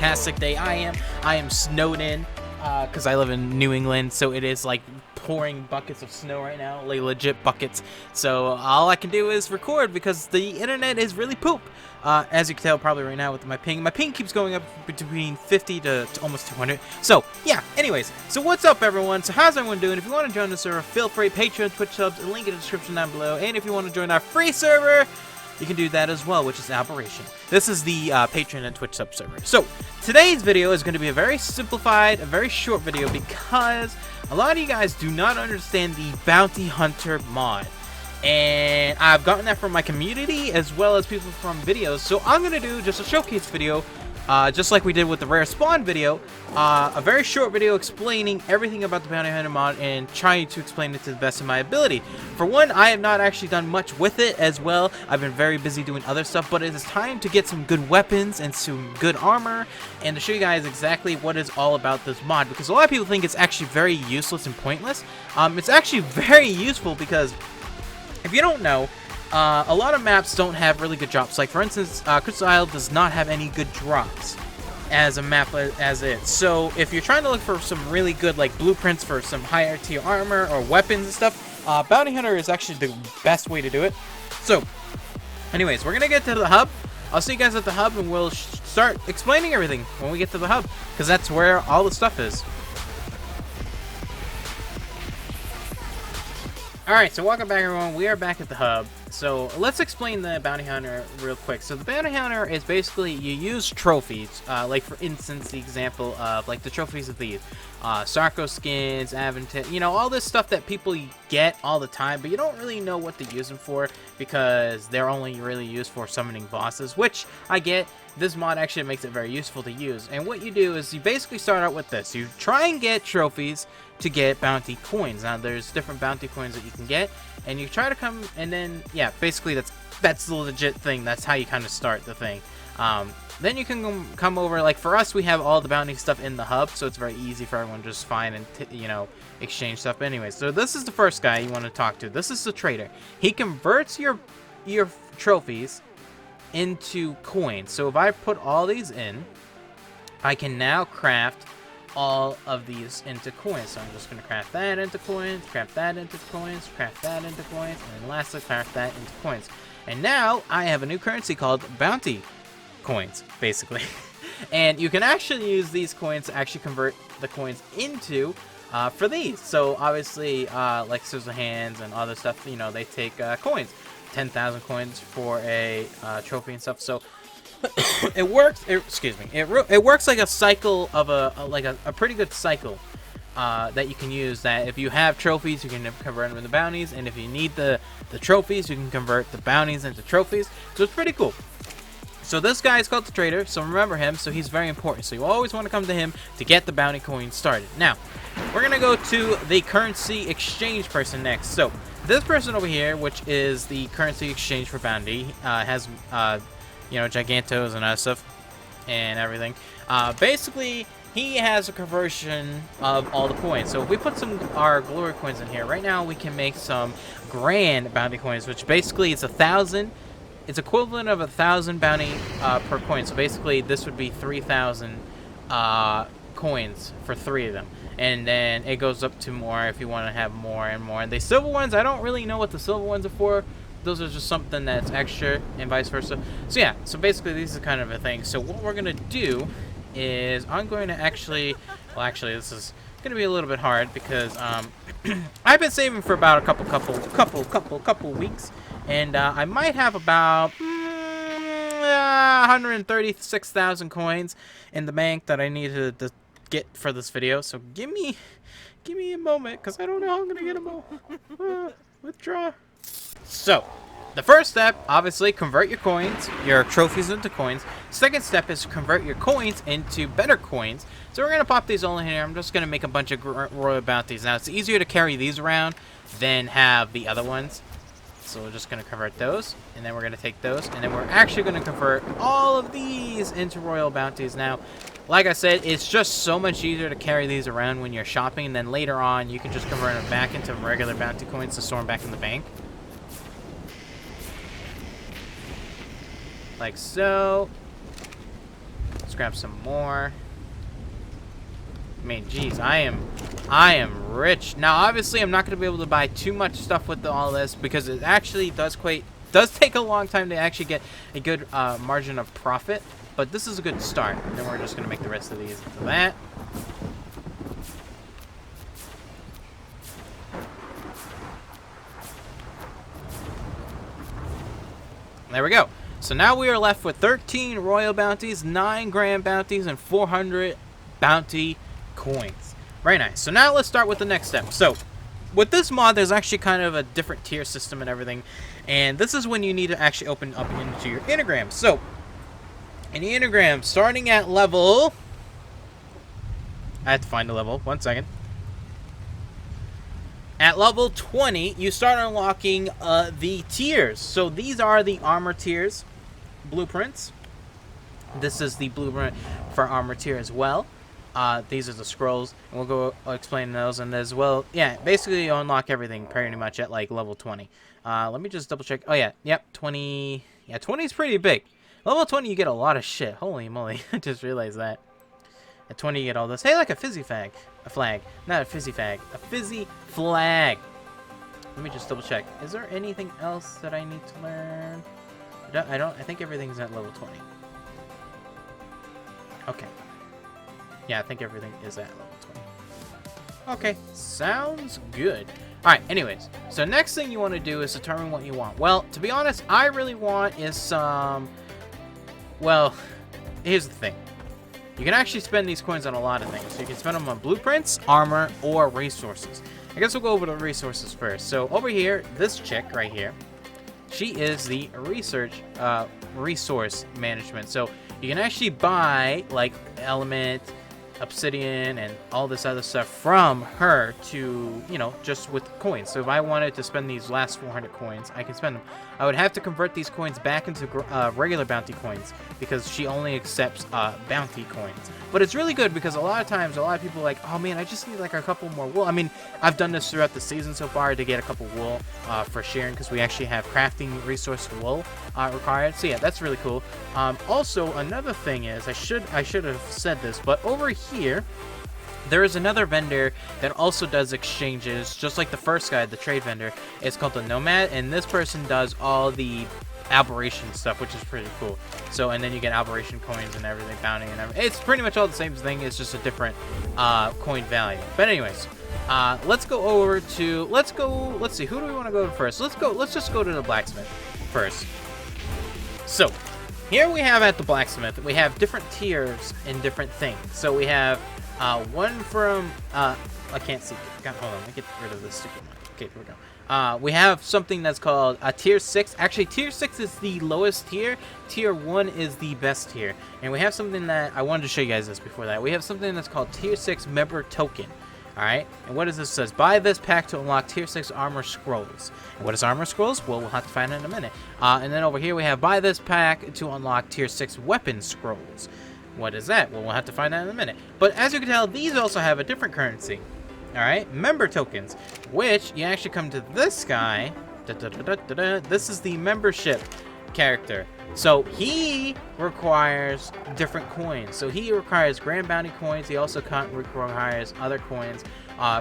fantastic day I am. I am snowed in because I live in New England, so it is like pouring buckets of snow right now, like legit buckets. So all I can do is record because the internet is really poop. As you can tell probably right now with my ping. My ping keeps going up between 50 to almost 200. So yeah, anyways, so what's up everyone? So how's everyone doing? If you want to join the server, feel free. Patreon, Twitch subs, link in the description down below. And if you want to join our free server, you can do that as well, which is Aberration. This is the Patreon and Twitch sub server. So today's video is going to be a very simplified, a very short video because a lot of you guys do not understand the Bounty Hunter mod. And I've gotten that from my community as well as people from videos. So I'm going to do just a showcase video, just like we did with the Rare Spawn video. A very short video explaining everything about the Bounty Hunter mod and trying to explain it to the best of my ability. For one, I have not actually done much with it as well. I've been very busy doing other stuff, but it is time to get some good weapons and some good armor and to show you guys exactly what is all about this mod, because a lot of people think it's actually very useless and pointless. It's actually very useful because if you don't know, a lot of maps don't have really good drops. Like for instance, Crystal Isle does not have any good drops as a map as is. So if you're trying to look for some really good like blueprints for some higher tier armor or weapons and stuff, Bounty Hunter is actually the best way to do it. So anyways, we're gonna get to the hub. I'll see you guys at the hub and we'll start explaining everything when we get to the hub, because that's where all the stuff is. Alright, so welcome back everyone. We are back at the hub. So let's explain the Bounty Hunter real quick. So the Bounty Hunter is basically you use trophies, like for instance the example of like the trophies of these. Sarko skins, Aventon, you know, all this stuff that people get all the time, but you don't really know what to use them for because they're only really used for summoning bosses, which I get. This mod actually makes it very useful to use. And what you do is you basically start out with this. You try and get trophies to get bounty coins. Now there's different bounty coins that you can get, and you try to come, and then yeah, basically that's the legit thing. That's how you kind of start the thing. Then you can come over, like for us we have all the bounty stuff in the hub, so it's very easy for everyone to just find and you know, exchange stuff. Anyway, so this is the first guy you want to talk to. This is the trader. He converts your trophies into coins. So if I put all these in, I can now craft all of these into coins. So I'm just going to craft that into coins, craft that into coins, craft that into coins, and then lastly craft that into coins. And now I have a new currency called bounty coins, basically. And you can actually use these coins to actually convert the coins into for these. So obviously like Scissor Hands and other stuff, you know, they take coins. 10,000 coins for a trophy and stuff. So it works. It works like a cycle of a pretty good cycle that you can use. That if you have trophies, you can convert them into bounties, and if you need the trophies, you can convert the bounties into trophies. So it's pretty cool. So this guy is called the trader, so remember him. So he's very important. So you always want to come to him to get the bounty coins started. Now we're gonna go to the currency exchange person next. So this person over here, which is the currency exchange for bounty, has you know, Gigantos and other stuff and everything. Basically, he has a conversion of all the coins. So if we put our glory coins in here right now, we can make some grand bounty coins, which basically is 1,000. It's equivalent of 1,000 bounty per coin. So basically, this would be 3,000 coins for 3 of them. And then it goes up to more if you want to have more and more. And the silver ones, I don't really know what the silver ones are for. Those are just something that's extra and vice versa. So yeah, so basically this is kind of a thing. So what we're going to do is I'm going to actually, well actually this is going to be a little bit hard because I've been saving for about a couple weeks. And I might have about 136,000 coins in the bank that I need to get for this video. So give me a moment, because I don't know how I'm gonna get them all. Withdraw. So the first step, obviously, convert your coins, your trophies into coins. Second step is convert your coins into better coins. So we're gonna pop these all in here. I'm just gonna make a bunch of royal bounties. Now it's easier to carry these around than have the other ones. So we're just going to convert those, and then we're going to take those, and then we're actually going to convert all of these into royal bounties. Now, like I said, it's just so much easier to carry these around when you're shopping, and then later on, you can just convert them back into regular bounty coins to store them back in the bank. Like so. grab some more. I mean, geez, I am rich. Now, obviously, I'm not going to be able to buy too much stuff with all this because it actually does take a long time to actually get a good margin of profit. But this is a good start. And then we're just going to make the rest of these into that. There we go. So now we are left with 13 royal bounties, 9 grand bounties, and 400 bounty coins. Very nice. So now let's start with the next step. So with this mod, there's actually kind of a different tier system and everything. And this is when you need to actually open up into your enneagram. So in the enneagram, starting at level... I have to find the level. 1 second. At level 20, you start unlocking the tiers. So these are the armor tiers blueprints. This is the blueprint for armor tier as well. These are the scrolls, and we'll go explain those. And as well, yeah, basically you unlock everything pretty much at like level 20. Let me just double check. Oh yeah, yep, 20. Yeah, 20 is pretty big. Level 20, you get a lot of shit. Holy moly, I just realized that. At 20, you get all this. Hey, like a fizzy flag. A flag. Not a fizzy flag. A fizzy flag. Let me just double check. Is there anything else that I need to learn? I think everything's at level 20. Okay. Yeah, I think everything is at level 20. Okay. Sounds good. Alright, anyways. So next thing you want to do is determine what you want. Well, to be honest, I really want is some... Well, here's the thing. You can actually spend these coins on a lot of things. So you can spend them on blueprints, armor, or resources. I guess we'll go over the resources first. So over here, this chick right here, she is the resource management. So you can actually buy like element, obsidian, and all this other stuff from her to, you know, just with coins. So if I wanted to spend these last 400 coins, I can spend them. I would have to convert these coins back into regular bounty coins because she only accepts bounty coins. But it's really good because a lot of times, a lot of people are like, oh man, I just need like a couple more wool. I mean, I've done this throughout the season so far to get a couple wool for sharing because we actually have crafting resource wool required. So yeah, that's really cool. Also, another thing is, I should have said this, but over here, there is another vendor that also does exchanges, just like the first guy, the trade vendor. It's called the Nomad, and this person does all the aberration stuff, which is pretty cool. So, and then you get aberration coins and everything, bounty and everything. It's pretty much all the same thing. It's just a different coin value. But anyways, let's go over to, let's see, who do we want to go to first? Let's just go to the blacksmith first. So, here we have at the blacksmith, we have different tiers and different things. So we have one from, I can't see. God, hold on, let me get rid of this stupid one. Okay, here we go. We have something that's called tier 6. Actually, tier 6 is the lowest tier. Tier 1 is the best tier. And we have something that, I wanted to show you guys this before that. We have something that's called tier 6 member token. Alright, and what does this says? Buy this pack to unlock tier 6 armor scrolls. And what is armor scrolls? Well, we'll have to find it in a minute. And then over here we have buy this pack to unlock tier 6 weapon scrolls. What is that? Well, we'll have to find out in a minute. But as you can tell, these also have a different currency. Alright, member tokens, which you actually come to this guy. This is the membership character. So he requires different coins. So he requires grand bounty coins. He also requires other coins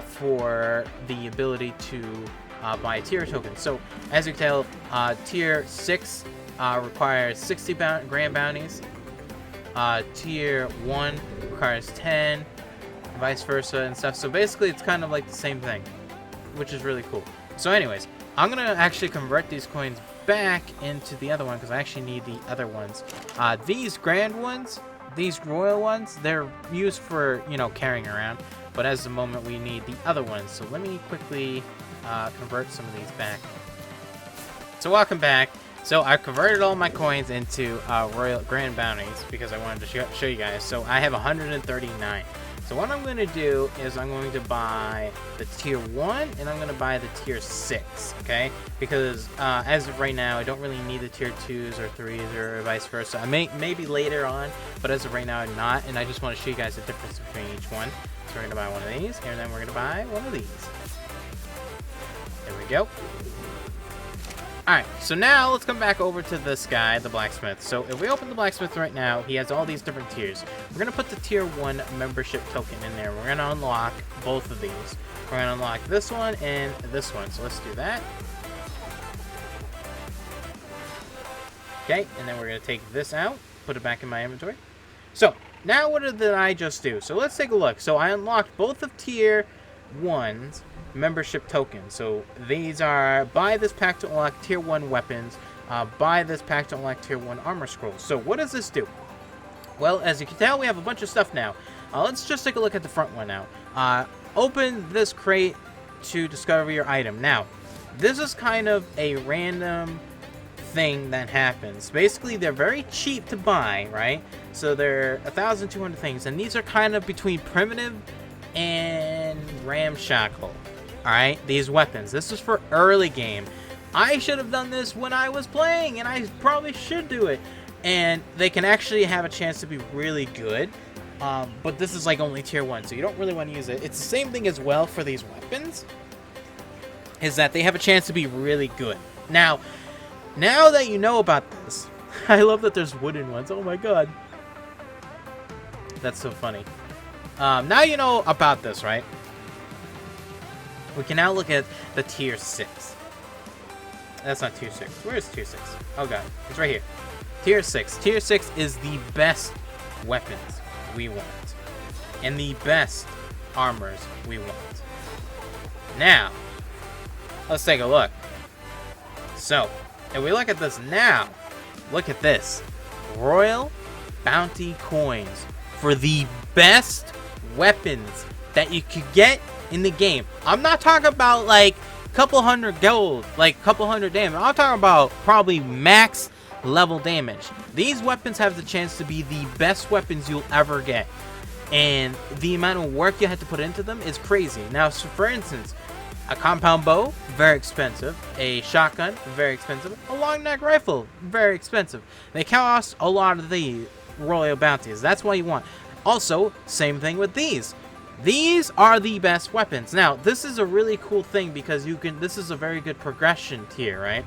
for the ability to buy a tier token. So as you can tell, tier 6 requires 60 grand bounties. Tier 1 requires 10, vice versa and stuff. So basically it's kind of like the same thing, which is really cool. So anyways, I'm gonna actually convert these coins back into the other one because I actually need the other ones. These grand ones, these royal ones, they're used for, you know, carrying around, but as the moment we need the other ones. So let me quickly convert some of these back. So welcome back. So I converted all my coins into royal grand bounties because I wanted to show you guys. So I have 139. So what I'm going to do is I'm going to buy the tier 1 and I'm going to buy the tier 6, okay? Because as of right now, I don't really need the tier 2s or 3s or vice versa. I maybe later on, but as of right now, I'm not. And I just want to show you guys the difference between each one. So we're going to buy one of these and then we're going to buy one of these. There we go. Alright, so now let's come back over to this guy, the blacksmith. So if we open the blacksmith right now, he has all these different tiers. We're going to put the tier 1 membership token in there. We're going to unlock both of these. We're going to unlock this one and this one. So let's do that. Okay, and then we're going to take this out, put it back in my inventory. So now what did I just do? So let's take a look. So I unlocked both of tier 1's membership tokens. So these are buy this pack to unlock tier 1 weapons, buy this pack to unlock tier 1 armor scrolls. So what does this do? Well, as you can tell, we have a bunch of stuff now. Let's just take a look at the front one now. Open this crate to discover your item. Now, this is kind of a random thing that happens. Basically, they're very cheap to buy, right? So they're 1,200 things, and these are kind of between primitive and ramshackle. Alright, these weapons. This is for early game. I should have done this when I was playing, and I probably should do it. And they can actually have a chance to be really good. But this is like only tier 1, so you don't really want to use it. It's the same thing as well for these weapons, is that they have a chance to be really good. Now that you know about this, I love that there's wooden ones. Oh my god. That's so funny. Now you know about this, right? We can now look at the tier 6. That's not tier 6. Where is tier 6? Oh god, it's right here. Tier 6. Tier 6 is the best weapons we want. And the best armors we want. Now, let's take a look. So, if we look at this now, look at this. Royal Bounty coins for the best weapons that you could get in the game. I'm not talking about like a couple hundred gold, like a couple hundred damage. I'm talking about probably max level damage. These weapons have the chance to be the best weapons you'll ever get. And the amount of work you have to put into them is crazy. Now, so for instance, a compound bow, very expensive. A shotgun, very expensive. A long neck rifle, very expensive. They cost a lot of the royal bounties. That's what you want. Also, same thing with these. These are the best weapons. Now, this is a really cool thing because you can. This is a very good progression tier, right?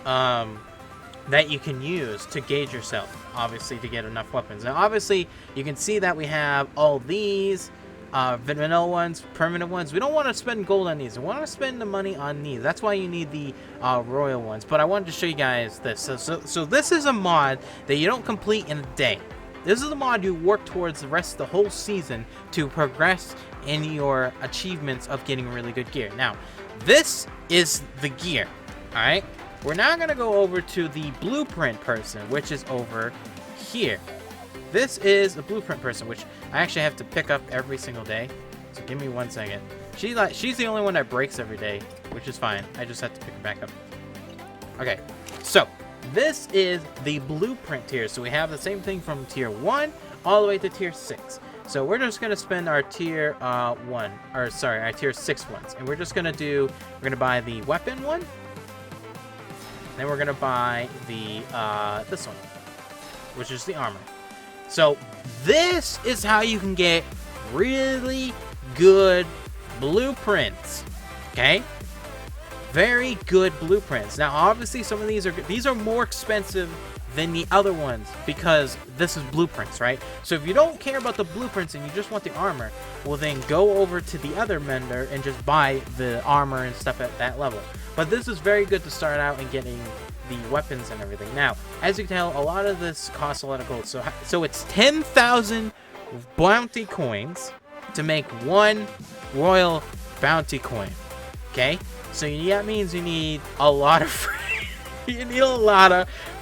That you can use to gauge yourself, obviously, to get enough weapons. Now, obviously, you can see that we have all these vanilla ones, permanent ones. We don't want to spend gold on these. We want to spend the money on these. That's why you need the royal ones. But I wanted to show you guys this. So this is a mod that you don't complete in a day. This is the mod you work towards the rest of the whole season to progress in your achievements of getting really good gear. Now, this is the gear, alright? We're now going to go over to the blueprint person, which is over here. This is the blueprint person, which I actually have to pick up every single day. So give me 1 second. She's the only one that breaks every day, which is fine. I just have to pick her back up. Okay, so this is the blueprint tier. So we have the same thing from tier 1 all the way to tier 6. So we're just going to spend our tier our tier 6 ones. And we're just going to we're going to buy the weapon one. Then we're going to buy the, this one, which is the armor. So this is how you can get really good blueprints, okay? Very good blueprints. Now, obviously, some of these are more expensive than the other ones because this is blueprints, right? So if you don't care about the blueprints and you just want the armor, well, then go over to the other vendor and just buy the armor and stuff at that level. But this is very good to start out and getting the weapons and everything. Now, as you can tell, a lot of this costs a lot of gold. So it's 10,000 bounty coins to make 1 royal bounty coin. Okay? So that means you need a lot of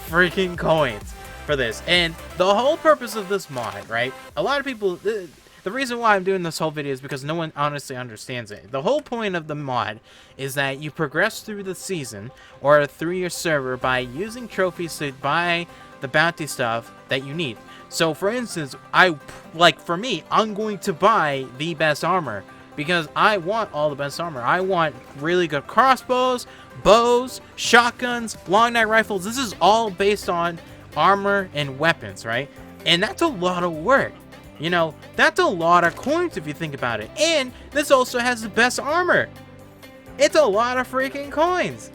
freaking coins for this. And the whole purpose of this mod, right? A lot of people, the reason why I'm doing this whole video is because no one honestly understands it. The whole point of the mod is that you progress through the season or through your server by using trophies to buy the bounty stuff that you need. So for instance, for me, I'm going to buy the best armor because I want all the best armor. I want really good crossbows, bows, shotguns, long neck rifles. This is all based on armor and weapons, right? And that's a lot of work. You know, that's a lot of coins if you think about it. And this also has the best armor. It's a lot of freaking coins.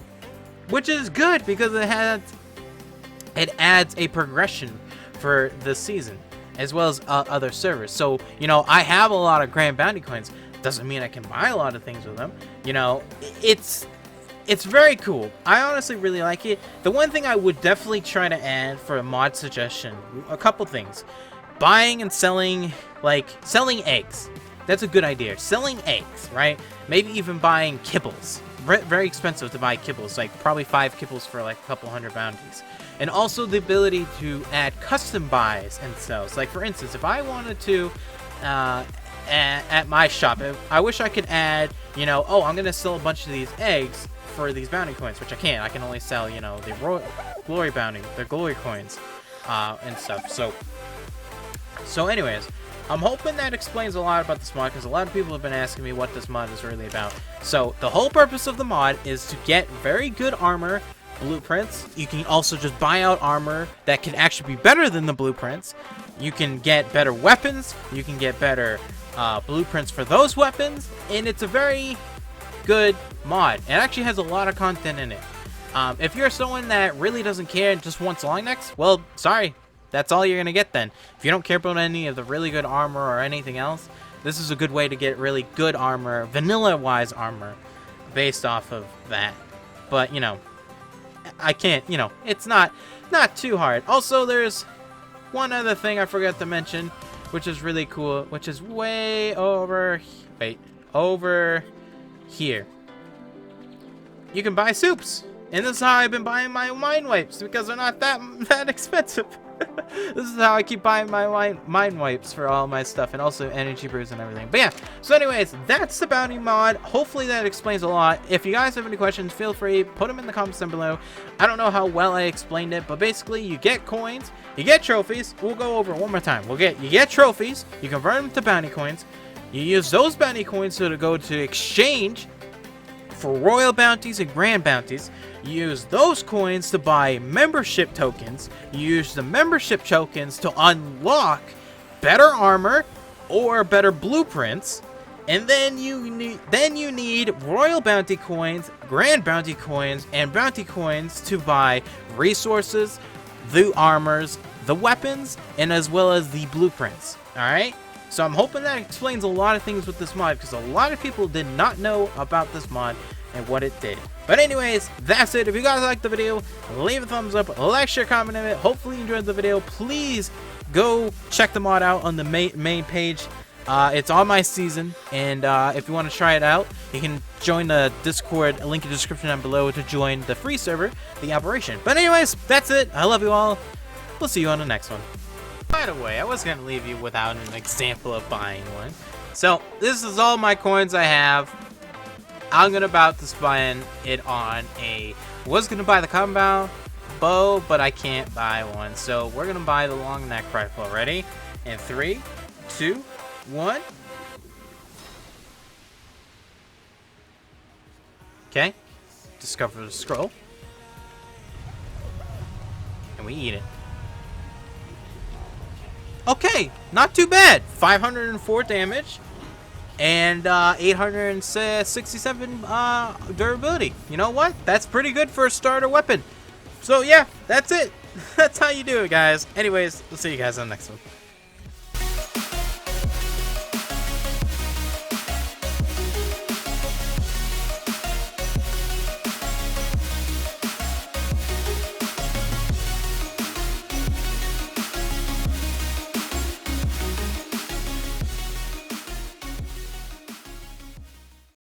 which is good because it adds a progression for the season, as well as other servers. So, you know, I have a lot of Grand Bounty coins. Doesn't mean I can buy a lot of things with them. You know, it's very cool. I honestly really like it. The one thing I would definitely try to add for a mod suggestion, a couple things. Buying and selling, like, selling eggs. That's a good idea. Selling eggs, right? Maybe even buying kibbles. Very expensive to buy kibbles, like probably 5 kibbles for like a couple hundred bounties. And also the ability to add custom buys and sells. Like for instance, if I wanted to, at my shop, I wish I could add, you know, oh, I'm gonna sell a bunch of these eggs for these bounty coins, which I can't. I can only sell, you know, the glory bounty, the glory coins, and stuff. So anyways, I'm hoping that explains a lot about this mod, because a lot of people have been asking me what this mod is really about. So the whole purpose of the mod is to get very good armor blueprints. You can also just buy out armor that can actually be better than the blueprints. You can get better weapons. You can get better blueprints for those weapons, and it's a very good mod. It actually has a lot of content in it. If you're someone that really doesn't care and just wants long necks, well, sorry. That's all you're going to get then. If you don't care about any of the really good armor or anything else, this is a good way to get really good armor, vanilla-wise armor, based off of that. But, you know, I can't, you know, it's not too hard. Also, there's one other thing I forgot to mention, which is really cool, which is way over here. You can buy soups. And this is how I've been buying my mine wipes, because they're not that expensive. This is how I keep buying my mine wipes for all my stuff, and also energy brews and everything. But yeah, so anyways, that's the bounty mod. Hopefully that explains a lot. If you guys have any questions, feel free, put them in the comments down below. I don't know how well I explained it, but basically you get coins, you get trophies. We'll go over it one more time. You get trophies, you convert them to bounty coins, you use those bounty coins to go to exchange for royal bounties and grand bounties. You use those coins to buy membership tokens. You use the membership tokens to unlock better armor or better blueprints. And then you need royal bounty coins, grand bounty coins, and bounty coins to buy resources, the armors, the weapons, and as well as the blueprints. Alright? So I'm hoping that explains a lot of things with this mod, because a lot of people did not know about this mod and what it did. But anyways, that's it. If you guys liked the video, leave a thumbs up, like, share, comment on it. Hopefully you enjoyed the video. Please go check the mod out on the main page. It's on my season, and if you want to try it out, you can join the Discord, link in the description down below, to join the free server, the Operation. But anyways, that's it. I love you all. We'll see you on the next one. By the way, I was going to leave you without an example of buying one. So, this is all my coins I have. I'm about to spend it on was going to buy the combo bow, but I can't buy one. So, we're going to buy the long neck rifle. Ready? In 3, 2, 1. Okay. Discover the scroll. And we eat it. Okay, not too bad. 504 damage and 867 durability. You know what? That's pretty good for a starter weapon. So yeah, that's it. That's how you do it, guys. Anyways, we'll see you guys on the next one.